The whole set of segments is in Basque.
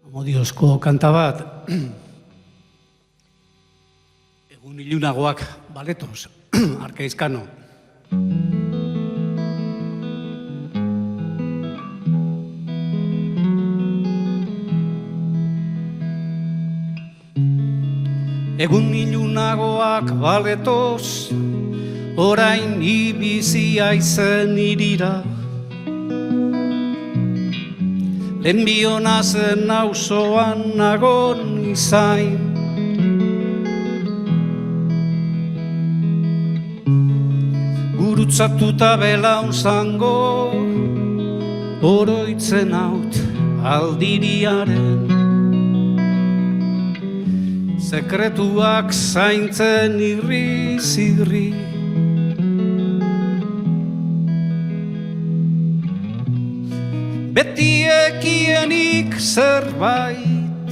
Amodiozko kanta bat, egun ilunagoak baletoz, Arkaizkano. Egun ilunagoak baletoz, orain ibizia izen irira. Lehenbiona zen auzoan nagon izain. Gurutzatuta belaun zango, oroitzen haut aldiriaren. Sekretuak zaintzen irri-zirri. Beti ekienik zerbait,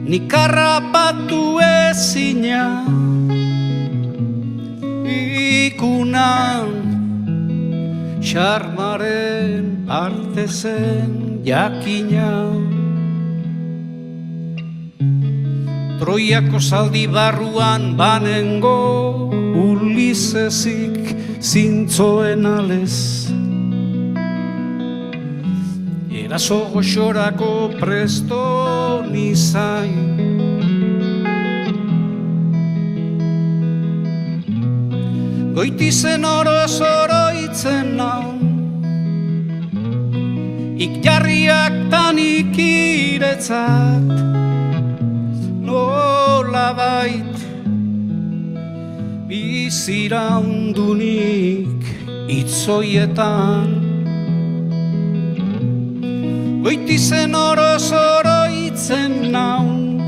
nik harrapatu ezina, ikunan xarmaren parte zen jakina. Troiako zaldi barruan banengo, Ulisesik zintzoen alez. Eraso goxorako presto nizain. Goitizen oroz oroitzen nau, ikjarriak tanik iretzat, nolabait biziraundunik itzoietan. Goitizen oroz oroitzen naun,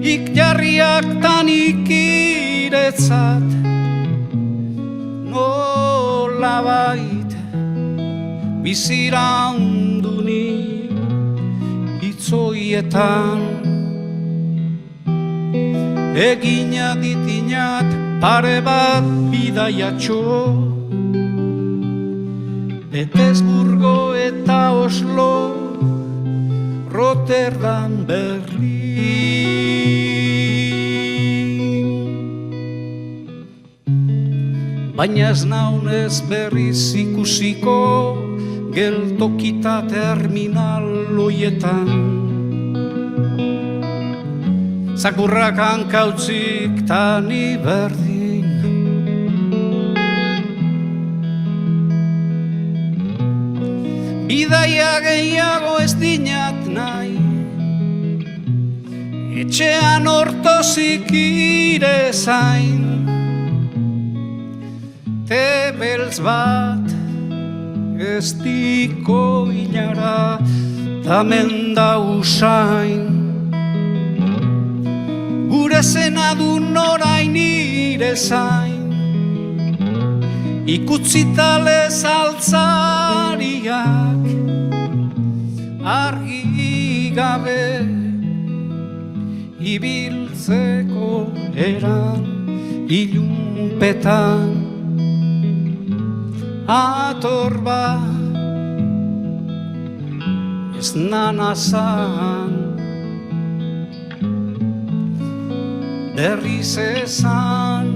ikjarriak tanik iretzat, nolabait biziraundunik itzoietan. Egina ditinat pare bat bidaiatxo, Petersburgo eta Oslo, Rotterdam, Berlin. Baina ez naunez berriz ikusiko, geltokita terminal hoietan. Zakurrak hankautzik tani berdin. Bidaia gehiago ez dinat nahi, etxean hortozik ire zain. Te beltz bat ez diko inara, tamen da usain. Gure zenadun orain ire zain, ikutzitale altzariak, argi gabe ibiltzeko eran ilunpetan. Ator bat ez nanazan, berriz esan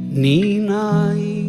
ni nahi.